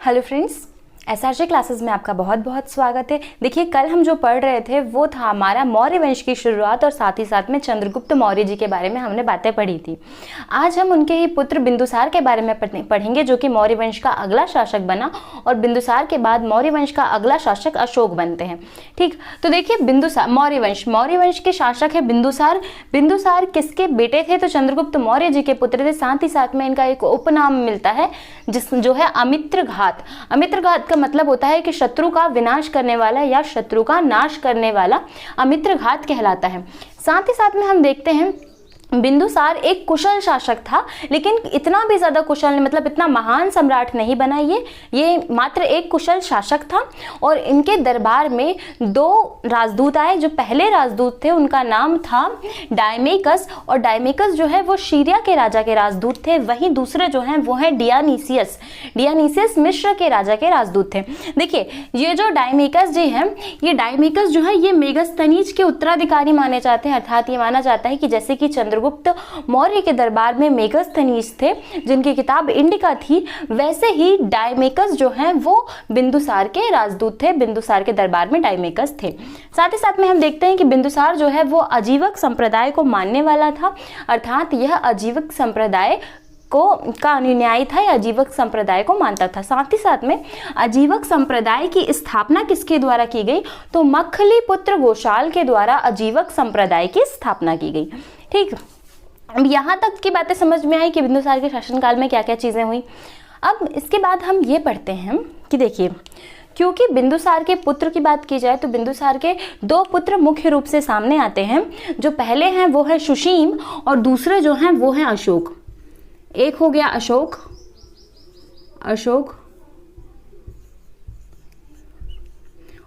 Hello friends, SRJ classes में आपका बहुत बहुत स्वागत है। देखिए, कल हम जो पढ़ रहे थे वो था हमारा मौर्य वंश की शुरुआत और साथ ही साथ में चंद्रगुप्त मौर्य जी के बारे में हमने बातें पढ़ी थी। आज हम उनके ही पुत्र बिंदुसार के बारे में पढ़ेंगे, जो कि मौर्य वंश का अगला शासक बना और बिंदुसार के बाद मौर्य वंश का अगला शासक अशोक बनते हैं। ठीक, तो देखिए बिंदुसार मौर्य वंश के शासक है बिंदुसार। बिंदुसार किसके बेटे थे? तो चंद्रगुप्त मौर्य जी के पुत्र थे। साथ ही साथ में इनका एक उपनाम मिलता है जो है अमित्रघात। अमित्रघात का मतलब होता है कि शत्रु का विनाश करने वाला या शत्रु का नाश करने वाला अमित्रघात कहलाता है। साथ ही साथ में हम देखते हैं बिंदुसार एक कुशल शासक था, लेकिन इतना भी ज्यादा कुशल नहीं, मतलब इतना महान सम्राट नहीं बना। ये मात्र एक कुशल शासक था और इनके दरबार में दो राजदूत आए। जो पहले राजदूत थे उनका नाम था डायमेकस, और डायमेकस जो है वो सीरिया के राजा के राजदूत थे। वहीं दूसरे जो हैं वो हैं डियानीसियस मिस्र के राजा के राजदूत थे। देखिए, ये जो डायमेकस जी हैं, ये डायमेकस जो है ये मेगस्थनीज के उत्तराधिकारी माने जाते हैं। अर्थात ये माना जाता है कि जैसे कि चंद्रगुप्त मौर्य के दरबार में मेगस्थनीज थे जिनकी किताब इंडिका थी, वैसे ही डायमेकस जो हैं वो बिंदुसार के राजदूत थे। बिंदुसार के दरबार में डायमेकस थे। साथ ही साथ में हम देखते हैं कि बिंदुसार जो है वो अजीवक संप्रदाय को मानने वाला था। अर्थात यह अजीवक संप्रदाय का अनुयायी था या अजीवक संप्रदाय को मानता था। साथ ही साथ में अजीवक संप्रदाय की स्थापना किसके द्वारा की गई? तो मखली पुत्र गोशाल के द्वारा अजीवक संप्रदाय की स्थापना की गई। ठीक, अब यहाँ तक की बातें समझ में आई कि बिंदुसार के शासनकाल में क्या क्या चीजें हुई। अब इसके बाद हम ये पढ़ते हैं कि देखिए, क्योंकि बिंदुसार के पुत्र की बात की जाए तो बिंदुसार के दो पुत्र मुख्य रूप से सामने आते हैं। जो पहले हैं वो है सुशीम और दूसरे जो हैं वो हैं अशोक। एक हो गया अशोक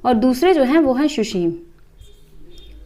और दूसरे जो हैं वो हैं सुशीम।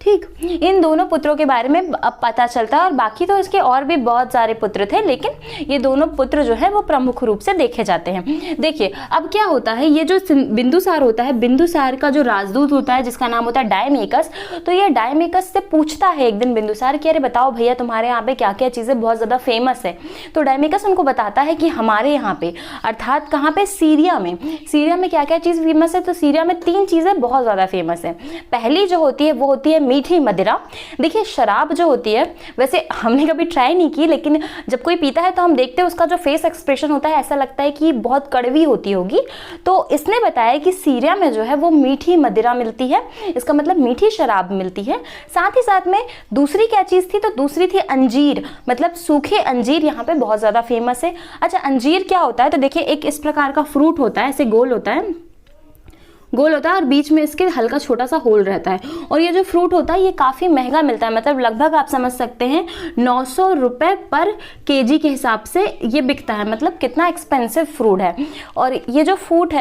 ठीक, इन दोनों पुत्रों के बारे में अब पता चलता है और बाकी तो इसके और भी बहुत सारे पुत्र थे, लेकिन ये दोनों पुत्र जो है वो प्रमुख रूप से देखे जाते हैं। देखिए, अब क्या होता है, ये जो बिंदुसार होता है, बिंदुसार का जो राजदूत होता है जिसका नाम होता है डायमेकस, तो ये डायमेकस से पूछता है एक दिन बिंदुसार कि अरे बताओ भैया, तुम्हारे यहाँ पे क्या क्या चीजें बहुत ज्यादा फेमस है। तो डायमेकस उनको बताता है कि हमारे यहाँ पे, अर्थात कहाँ पे, सीरिया में क्या क्या चीज फेमस है। तो सीरिया में 3 चीजें बहुत ज्यादा फेमस है। पहली जो होती है वो होती है मीठी मदिरा। देखिए, शराब जो होती है, वैसे हमने कभी ट्राई नहीं की, लेकिन जब कोई पीता है तो हम देखते हैं उसका जो फेस एक्सप्रेशन होता है, ऐसा लगता है कि बहुत कड़वी होती होगी। तो इसने बताया कि सीरिया में जो है वो मीठी मदिरा मिलती है, इसका मतलब मीठी शराब मिलती है। साथ ही साथ में दूसरी क्या चीज थी? तो दूसरी थी अंजीर, मतलब सूखे अंजीर यहाँ पे बहुत ज्यादा फेमस है। अच्छा, अंजीर क्या होता है? तो देखिए, एक इस प्रकार का फ्रूट होता है, ऐसे गोल होता है और बीच में इसके हल्का छोटा सा होल रहता है। और ये जो फ्रूट होता है ये काफी महंगा मिलता है, मतलब लगभग आप समझ सकते हैं 900 रुपए पर केजी के हिसाब से ये बिकता है। मतलब कितना एक्सपेंसिव फ्रूट है। और ये जो फ्रूट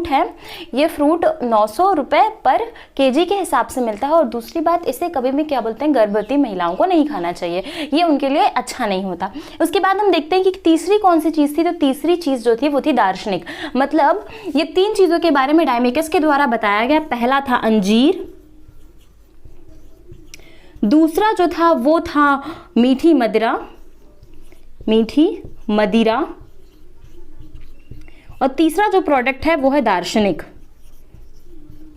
है ये फ्रूट 900 रुपए पर केजी के हिसाब से मिलता है। और दूसरी बात, इसे कभी भी क्या बोलते हैं, गर्भवती महिलाओं को नहीं खाना चाहिए, ये उनके लिए अच्छा नहीं होता। उसके बाद हम देखते हैं कि तीसरी कौन सी चीज थी। तो तीसरी चीज जो थी वो थी दार्शनिक। मतलब ये 3 चीजों के बारे में डायमेकस के द्वारा बताया गया। पहला था अंजीर, दूसरा जो था वो था मीठी मदिरा, और तीसरा जो प्रोडक्ट है वो है दार्शनिक।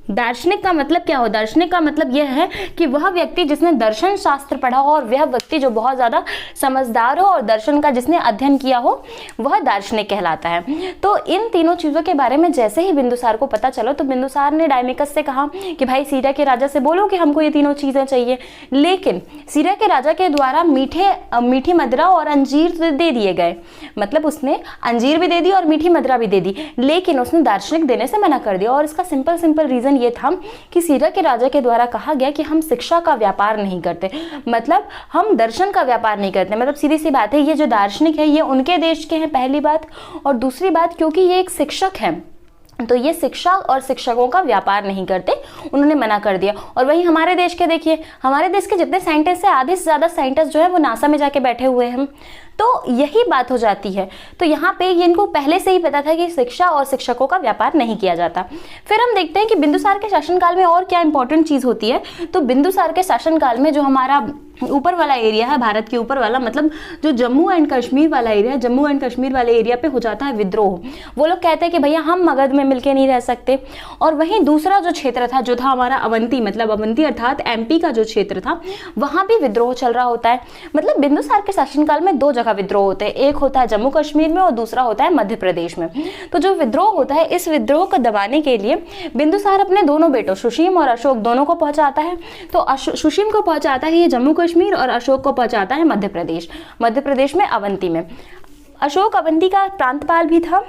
दार्शनिक का मतलब क्या हो? दार्शनिक का मतलब यह है कि वह व्यक्ति जिसने दर्शन शास्त्र पढ़ा हो और वह व्यक्ति जो बहुत ज्यादा समझदार हो और दर्शन का जिसने अध्ययन किया हो, वह दार्शनिक कहलाता है। तो इन तीनों चीजों के बारे में जैसे ही बिंदुसार को पता चलो तो बिंदुसार ने डायमेकस से कहा कि भाई सीरिया के राजा से बोलो कि हमको ये तीनों चीजें चाहिए। लेकिन सीरिया के राजा के द्वारा मीठी मदिरा और अंजीर दे दिए गए, मतलब उसने अंजीर भी दे दी और मीठी मदिरा भी दे दी, लेकिन उसने दार्शनिक देने से मना कर दिया। और इसका सिंपल रीजन ये था कि सीरिया के राजा के द्वारा कहा गया कि हम शिक्षा का व्यापार नहीं करते, मतलब हम दर्शन का व्यापार नहीं करते। मतलब सीधी सी बात है, ये जो दार्शनिक है ये उनके देश के हैं, पहली बात। और दूसरी बात, क्योंकि ये एक शिक्षक है तो ये शिक्षा और शिक्षकों का व्यापार नहीं करते, उन्होंने मना कर दिया। और वही हमारे देश के देखिए, हमारे देश के जितने साइंटिस्ट हैं, आधे से ज्यादा साइंटिस्ट जो है वो नासा में जाके बैठे हुए हैं। तो यही बात हो जाती है। तो यहाँ पे ये इनको पहले से ही पता था कि शिक्षा और शिक्षकों का व्यापार नहीं किया जाता। फिर हम देखते हैं कि बिंदुसार के शासनकाल में और क्या इंपॉर्टेंट चीज होती है। तो बिंदुसार के शासनकाल में जो हमारा ऊपर वाला एरिया है, भारत के ऊपर वाला, मतलब जो जम्मू एंड कश्मीर वाला एरिया है, जम्मू एंड कश्मीर वाले एरिया पे हो जाता है विद्रोह। वो लोग कहते हैं कि भैया हम मगध में मिलके नहीं रह सकते। और वहीं दूसरा जो क्षेत्र था जो था हमारा अवंती, मतलब अवंती अर्थात एमपी का जो क्षेत्र था, वहां भी विद्रोह चल रहा होता है। मतलब बिंदुसार के शासनकाल में दो जगह विद्रोह होते हैं, एक होता है जम्मू कश्मीर में और दूसरा होता है मध्य प्रदेश में। तो जो विद्रोह होता है, इस विद्रोह को दबाने के लिए बिंदुसार अपने दोनों बेटों सुशीम और अशोक दोनों को पहुंचाता है। तो सुशीम को पहुंचाता है ये जम्मू कश्मीर और अशोक को पहुंचाता है मध्य प्रदेश में अवंती में। अशोक अवंती का प्रांतपाल भी था।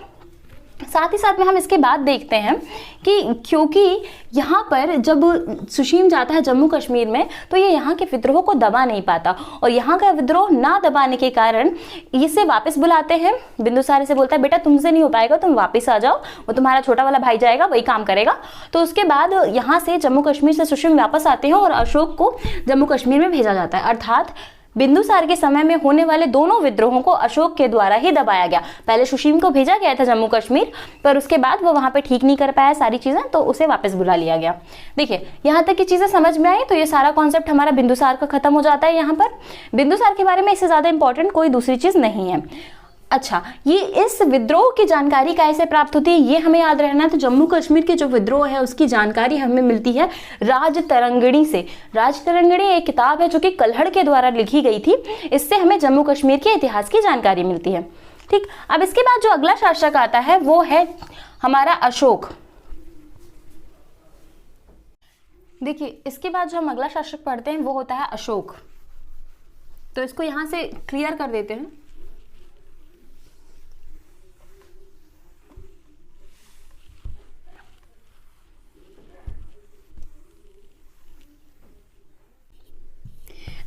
साथ ही साथ में हम इसके बाद देखते हैं कि क्योंकि यहाँ पर जब सुशीम जाता है जम्मू कश्मीर में तो ये यहाँ के विद्रोह को दबा नहीं पाता, और यहाँ का विद्रोह ना दबाने के कारण इसे वापस बुलाते हैं। बिंदुसार से बोलता है बेटा तुमसे नहीं हो पाएगा, तुम वापस आ जाओ, वो तुम्हारा छोटा वाला भाई जाएगा, वही काम करेगा। तो उसके बाद यहाँ से जम्मू कश्मीर से सुशीम वापस आते हैं और अशोक को जम्मू कश्मीर में भेजा जाता है। अर्थात बिंदुसार के समय में होने वाले दोनों विद्रोहों को अशोक के द्वारा ही दबाया गया। पहले सुशीम को भेजा गया था जम्मू कश्मीर, पर उसके बाद वो वहां पे ठीक नहीं कर पाया सारी चीजें, तो उसे वापस बुला लिया गया। देखिए यहाँ तक की चीजें समझ में आई, तो ये सारा कॉन्सेप्ट हमारा बिंदुसार का खत्म हो जाता है। यहाँ पर बिंदुसार के बारे में इससे ज्यादा इंपॉर्टेंट कोई दूसरी चीज नहीं है। अच्छा, ये इस विद्रोह की जानकारी कैसे प्राप्त होती है ये हमें याद रहना है। तो जम्मू कश्मीर के जो विद्रोह है उसकी जानकारी हमें मिलती है राजतरंगिणी से। राजतरंगिणी एक किताब है जो कि कल्हड़ के द्वारा लिखी गई थी। इससे हमें जम्मू कश्मीर के इतिहास की जानकारी मिलती है। ठीक, अब इसके बाद जो अगला शासक आता है वो है हमारा अशोक। देखिए इसके बाद जो हम अगला शासक पढ़ते हैं वो होता है अशोक। तो इसको यहां से क्लियर कर देते हैं।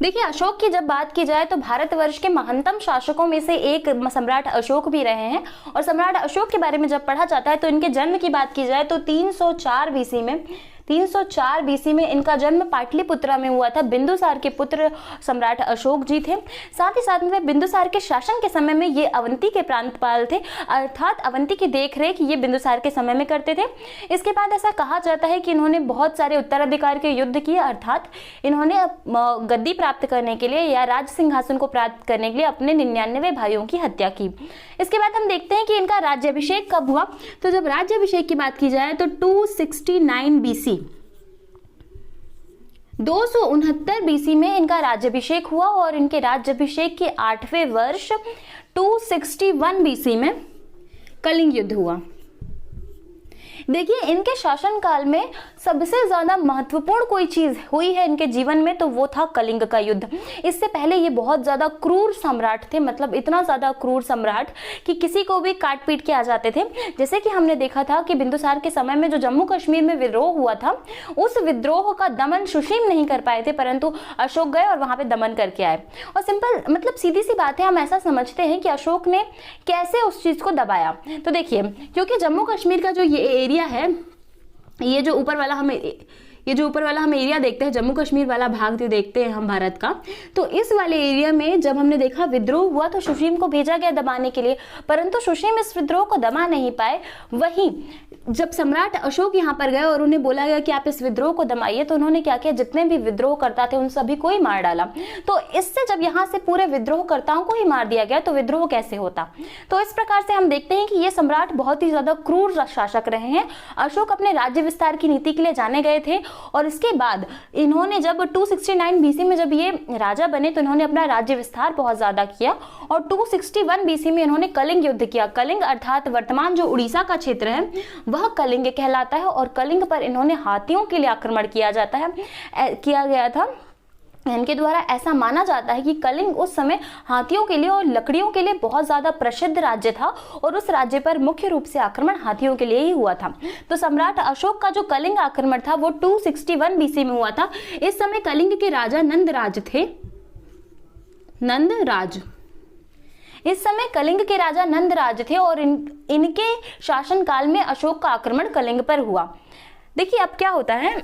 देखिए अशोक की जब बात की जाए तो भारतवर्ष के महानतम शासकों में से एक सम्राट अशोक भी रहे हैं। और सम्राट अशोक के बारे में जब पढ़ा जाता है तो इनके जन्म की बात की जाए तो 304 बीसी में इनका जन्म पाटलिपुत्रा में हुआ था। बिंदुसार के पुत्र सम्राट अशोक जी थे। साथ ही साथ में बिंदुसार के शासन के समय में ये अवंती के प्रांतपाल थे, अर्थात अवंती की देखरेख ये बिंदुसार के समय में करते थे। इसके बाद ऐसा कहा जाता है कि इन्होंने बहुत सारे उत्तराधिकार के युद्ध किए, अर्थात इन्होंने गद्दी प्राप्त करने के लिए या राज सिंहासन को प्राप्त करने के लिए अपने 99 भाइयों की हत्या की। इसके बाद हम देखते हैं कि इनका राज्याभिषेक कब हुआ। तो जब राज्याभिषेक की बात की जाए तो 269 बीसी 269 बीसी में इनका राज्याभिषेक हुआ और इनके राज्याभिषेक के 8वें वर्ष 261 बीसी में कलिंग युद्ध हुआ। देखिए इनके शासनकाल में सबसे ज्यादा महत्वपूर्ण कोई चीज हुई है इनके जीवन में तो वो था कलिंग का युद्ध। इससे पहले ये बहुत ज्यादा क्रूर सम्राट थे, मतलब इतना ज्यादा क्रूर सम्राट कि किसी को भी काट पीट के आ जाते थे। जैसे कि हमने देखा था कि बिंदुसार के समय में जो जम्मू कश्मीर में विद्रोह हुआ था उस विद्रोह का दमन सुशीम नहीं कर पाए थे, परंतु अशोक गए और वहां पे दमन करके आए। और सिंपल मतलब सीधी सी बात है, हम ऐसा समझते हैं कि अशोक ने कैसे उस चीज को दबाया। तो देखिए क्योंकि जम्मू कश्मीर का जो ये एरिया है, ये जो ऊपर वाला हम एरिया देखते हैं, जम्मू कश्मीर वाला भाग जो देखते हैं हम भारत का, तो इस वाले एरिया में जब हमने देखा विद्रोह हुआ तो सुशीम को भेजा गया दबाने के लिए, परंतु सुशीम इस विद्रोह को दबा नहीं पाए। वहीं जब सम्राट अशोक यहाँ पर गए और उन्हें बोला गया कि आप इस विद्रोह को दबाइए, तो उन्होंने क्या किया, जितने भी विद्रोह करता थे उन सभी को ही मार डाला। तो इससे जब यहाँ से पूरे विद्रोहकर्ताओं को ही मार दिया गया तो विद्रोह कैसे होता। तो इस प्रकार से हम देखते हैं कि ये सम्राट बहुत ही ज्यादा क्रूर शासक रहे हैं। अशोक अपने राज्य विस्तार की नीति के लिए जाने गए थे और इसके बाद इन्होंने जब 269 बीसी में जब ये राजा बने तो इन्होंने अपना राज्य विस्तार बहुत ज्यादा किया और 261 बीसी में इन्होंने कलिंग युद्ध किया। कलिंग अर्थात वर्तमान जो उड़ीसा का क्षेत्र है वह कलिंग कहलाता है और कलिंग पर इन्होंने हाथियों के लिए आक्रमण किया गया था। इनके द्वारा ऐसा माना जाता है कि कलिंग उस समय हाथियों के लिए और लकड़ियों के लिए बहुत ज्यादा प्रसिद्ध राज्य था और उस राज्य पर मुख्य रूप से आक्रमण हाथियों के लिए ही हुआ था। तो सम्राट अशोक का जो कलिंग आक्रमण था वो 261 बीसी में हुआ था। इस समय कलिंग के राजा नंदराज थे। इस समय कलिंग के राजा नंदराज थे और इनके शासनकाल में अशोक का आक्रमण कलिंग पर हुआ। देखिए अब क्या होता है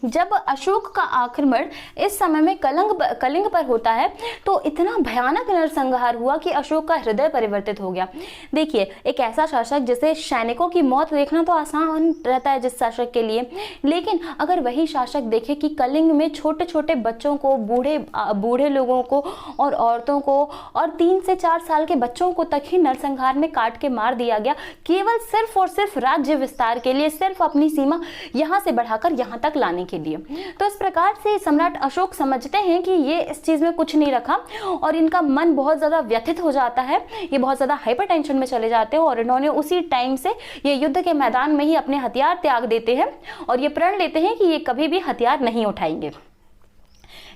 जब अशोक का आक्रमण इस समय में कलिंग पर होता है तो इतना भयानक नरसंहार हुआ कि अशोक का हृदय परिवर्तित हो गया। देखिए, एक ऐसा शासक जिसे सैनिकों की मौत देखना तो आसान रहता है जिस शासक के लिए, लेकिन अगर वही शासक देखे कि कलिंग में छोटे छोटे बच्चों को, बूढ़े लोगों को और औरतों को और 3 से 4 साल के बच्चों को तक ही नरसंहार में काट के मार दिया गया, केवल सिर्फ और सिर्फ राज्य विस्तार के लिए, सिर्फ अपनी सीमा यहां से बढ़ाकर यहां तक लाने के लिए। तो इस प्रकार से सम्राट अशोक समझते हैं कि ये इस चीज में कुछ नहीं रखा और इनका मन बहुत ज्यादा व्यथित हो जाता है, ये बहुत ज्यादा हाइपर टेंशन में चले जाते हैं और इन्होंने उसी टाइम से ये युद्ध के मैदान में ही अपने हथियार त्याग देते हैं और ये प्रण लेते हैं कि ये कभी भी हथियार नहीं उठाएंगे।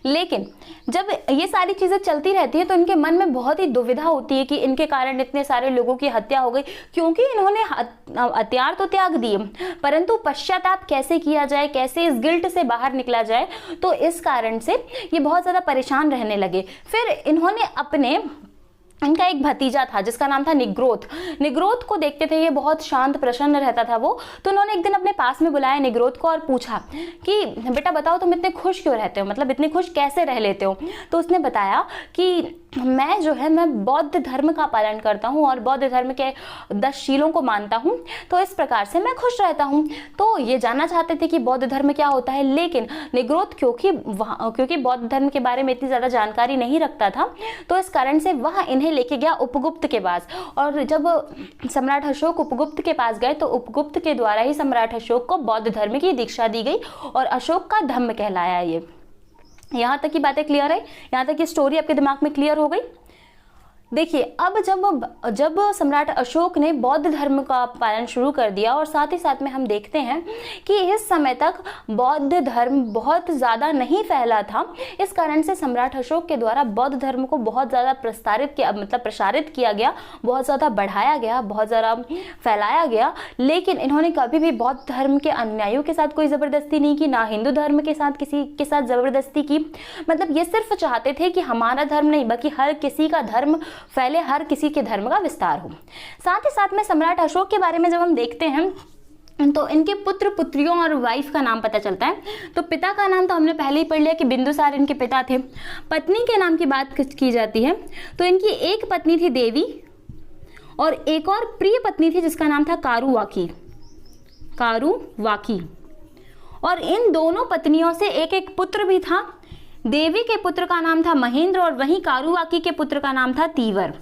लेकिन जब ये सारी चीजें चलती रहती है तो इनके मन में बहुत ही दुविधा होती है कि इनके कारण इतने सारे लोगों की हत्या हो गई, क्योंकि इन्होंने हथियार तो त्याग दिए, परंतु पश्चाताप कैसे किया जाए, कैसे इस गिल्ट से बाहर निकला जाए, तो इस कारण से ये बहुत ज्यादा परेशान रहने लगे। फिर इन्होंने इनका एक भतीजा था जिसका नाम था निग्रोध को देखते थे, ये बहुत शांत प्रसन्न रहता था वो, तो उन्होंने एक दिन अपने पास में बुलाया निग्रोध को और पूछा कि बेटा बताओ तुम इतने खुश क्यों रहते हो, मतलब इतने खुश कैसे रह लेते हो। तो उसने बताया कि मैं बौद्ध धर्म का पालन करता हूँ और बौद्ध धर्म के 10 शीलों को मानता हूँ, तो इस प्रकार से मैं खुश रहता हूँ। तो ये जानना चाहते थे कि बौद्ध धर्म क्या होता है, लेकिन निग्रोध क्योंकि बौद्ध धर्म के बारे में इतनी ज्यादा जानकारी नहीं रखता था, तो इस कारण से वह इन्हें लेके गया उपगुप्त के पास। और जब सम्राट अशोक उपगुप्त के पास गए तो उपगुप्त के द्वारा ही सम्राट अशोक को बौद्ध धर्म की दीक्षा दी गई और अशोक का धम्म कहलाया ये। यहां तक की बातें क्लियर है, यहां तक की स्टोरी आपके दिमाग में क्लियर हो गई। देखिए, अब जब सम्राट अशोक ने बौद्ध धर्म का पालन शुरू कर दिया और साथ ही साथ में हम देखते हैं कि इस समय तक बौद्ध धर्म बहुत ज़्यादा नहीं फैला था, इस कारण से सम्राट अशोक के द्वारा बौद्ध धर्म को बहुत ज़्यादा प्रसारित किया गया, बहुत ज़्यादा बढ़ाया गया, बहुत ज़्यादा फैलाया गया। लेकिन इन्होंने कभी भी बौद्ध धर्म के अनुयायियों के साथ कोई ज़बरदस्ती नहीं की, ना हिंदू धर्म के साथ किसी के साथ ज़बरदस्ती की। मतलब ये सिर्फ चाहते थे कि हमारा धर्म नहीं बल्कि हर किसी का धर्म फैले, हर किसी के धर्म का विस्तार हो। साथ ही साथ में सम्राट अशोक के बारे में जब हम देखते हैं तो इनके पुत्र पुत्रियों और वाइफ का नाम पता चलता है। तो पिता का नाम तो हमने पहले ही पढ़ लिया कि बिंदुसार इनके पिता थे। पत्नी के नाम की बात की जाती है तो इनकी एक पत्नी थी देवी और एक और प्रिय पत्नी थी जिसका नाम था कारुवाकी। और इन दोनों पत्नियों से एक एक पुत्र भी था। देवी के पुत्र का नाम था महेंद्र और वहीं कारुवाकी के पुत्र का नाम था तीवर।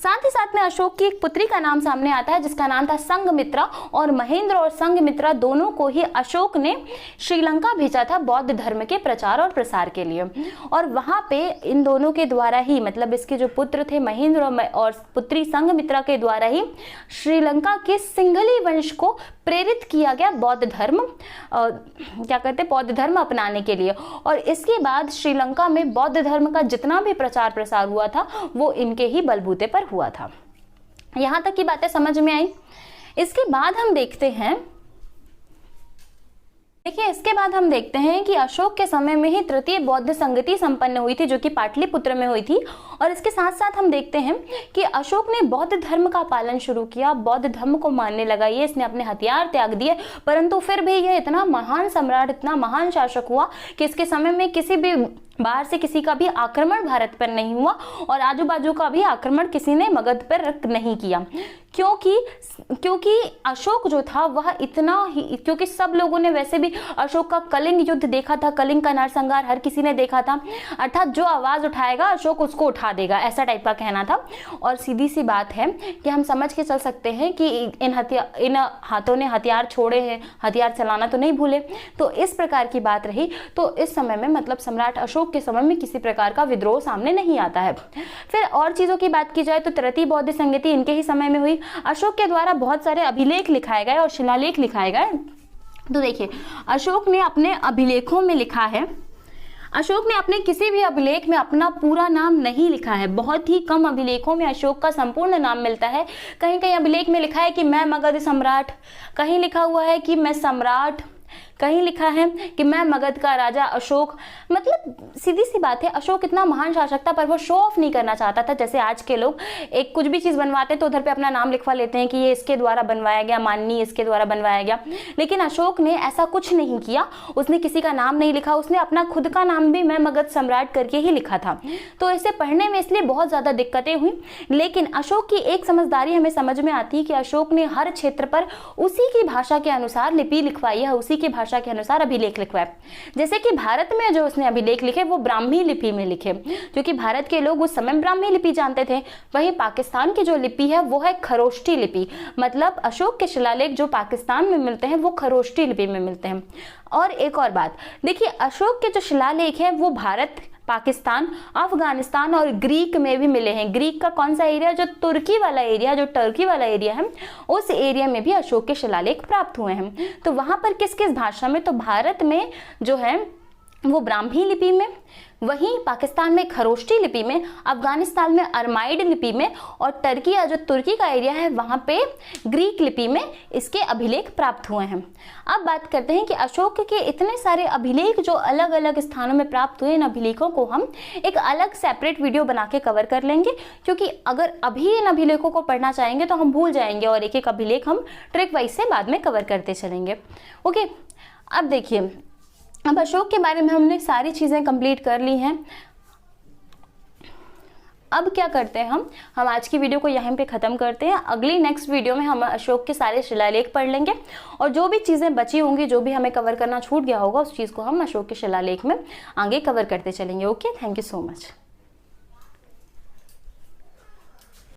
साथ ही साथ में अशोक की एक पुत्री का नाम सामने आता है जिसका नाम था संघमित्रा, और महेंद्र और संघमित्रा दोनों को ही अशोक ने श्रीलंका भेजा था बौद्ध धर्म के प्रचार और प्रसार के लिए। और वहां पे इन दोनों के द्वारा ही, मतलब इसके जो पुत्र थे महेंद्र और पुत्री संघमित्रा के द्वारा ही श्रीलंका के सिंघली वंश को प्रेरित किया गया बौद्ध धर्म बौद्ध धर्म अपनाने के लिए। और इसके बाद श्रीलंका में बौद्ध धर्म का जितना भी प्रचार प्रसार हुआ था वो इनके ही बलबूते पर हुआ था। यहां तक की बातें समझ में आई। इसके बाद हम देखते हैं कि अशोक के समय में ही तृतीय बौद्ध संगति संपन्न हुई थी जो कि पाटलिपुत्र में हुई थी। और इसके साथ साथ हम देखते हैं कि अशोक ने बौद्ध धर्म का पालन शुरू किया, बौद्ध धर्म को मानने लगा, ये इसने अपने हथियार त्याग दिए, परंतु फिर भी यह इतना महान सम्राट, इतना महान शासक हुआ कि इसके समय में किसी भी बाहर से किसी का भी आक्रमण भारत पर नहीं हुआ और आजू बाजू का भी आक्रमण किसी ने मगध पर नहीं किया, क्योंकि अशोक जो था वह इतना ही, क्योंकि सब लोगों ने वैसे भी अशोक का कलिंग युद्ध देखा था, कलिंग का नरसंहार हर किसी ने देखा था, अर्थात जो आवाज उठाएगा अशोक उसको उठा देगा, ऐसा टाइप का कहना था। और सीधी सी बात है कि हम समझ के चल सकते हैं कि इन हाथों ने हथियार छोड़े हैं, हथियार चलाना तो नहीं भूले। तो इस प्रकार की बात रही। तो इस समय में, मतलब सम्राट अशोक के समय में, किसी प्रकार का विद्रोह सामने नहीं आता है। फिर और चीजों की बात की जाए तो तृतीय बौद्ध संगति इनके ही समय में हुई। अशोक के द्वारा बहुत सारे अभिलेख लिखाए गए और शिलालेख लिखाए गए। तो देखिए, अशोक ने अपने अभिलेखों में लिखा है, अशोक ने अपने किसी भी अभिलेख में अपना पूरा नाम नहीं लिखा है। बहुत ही कम अभिलेखों में अशोक का संपूर्ण नाम मिलता है। कहीं कहीं अभिलेख में लिखा है कि मैं मगध सम्राट, कहीं लिखा हुआ है कि मैं सम्राट, कहीं लिखा है कि मैं मगध का राजा अशोक। मतलब सीधी सी बात है, अशोक इतना महान शासक था पर वो शो ऑफ नहीं करना चाहता था। जैसे आज के लोग एक कुछ भी चीज बनवाते हैं तो उधर पे अपना नाम लिखवा लेते हैं कि ये इसके द्वारा बनवाया गया, माननीय इसके द्वारा बनवाया गया। लेकिन अशोक ने ऐसा कुछ नहीं किया, उसने किसी का नाम नहीं लिखा, उसने अपना खुद का नाम भी मैं मगध सम्राट करके ही लिखा था। तो इसे पढ़ने में इसलिए बहुत ज्यादा दिक्कतें हुई। लेकिन अशोक की एक समझदारी हमें समझ में आती है कि अशोक ने हर क्षेत्र पर उसी की भाषा के अनुसार लिपि लिखवाई है, उसी की भाषा के अनुसार अभिलेख लिखवाए। जैसे कि भारत में जो उसने अभिलेख लिखे वो ब्राह्मी लिपि में लिखे, क्योंकि भारत के लोग उस समय ब्राह्मी लिपि जानते थे। वहीं पाकिस्तान की जो लिपि है वो है खरोष्टी लिपि। मतलब अशोक के शिलालेख जो पाकिस्तान में मिलते हैं वो खरोष्टी लिपि में मिलते हैं। और एक और बात देखिए, अशोक के जो शिलालेख हैं वो भारत, पाकिस्तान, अफगानिस्तान और ग्रीक में भी मिले हैं। ग्रीक का कौन सा एरिया, जो तुर्की वाला एरिया, जो टर्की वाला एरिया है, उस एरिया में भी अशोक के शिलालेख प्राप्त हुए हैं। तो वहां पर किस किस भाषा में, तो भारत में जो है वो ब्राह्मी लिपि में, वहीं पाकिस्तान में खरोष्टी लिपि में, अफगानिस्तान में अरमाइड लिपि में, और टर्की या जो तुर्की का एरिया है वहां पे ग्रीक लिपि में इसके अभिलेख प्राप्त हुए हैं। अब बात करते हैं कि अशोक के इतने सारे अभिलेख जो अलग अलग स्थानों में प्राप्त हुए, इन अभिलेखों को हम एक अलग सेपरेट वीडियो बना के कवर कर लेंगे, क्योंकि अगर अभी इन अभिलेखों को पढ़ना चाहेंगे तो हम भूल जाएंगे और एक एक अभिलेख हम ट्रिक वाइज से बाद में कवर करते चलेंगे। ओके, अब देखिए, अब अशोक के बारे में हमने सारी चीजें कंप्लीट कर ली हैं। अब क्या करते हैं, हम आज की वीडियो को यहीं पे ख़त्म करते हैं। अगली नेक्स्ट वीडियो में हम अशोक के सारे शिलालेख पढ़ लेंगे और जो भी चीज़ें बची होंगी, जो भी हमें कवर करना छूट गया होगा, उस चीज़ को हम अशोक के शिलालेख में आगे कवर करते चलेंगे। Okay, thank you so much.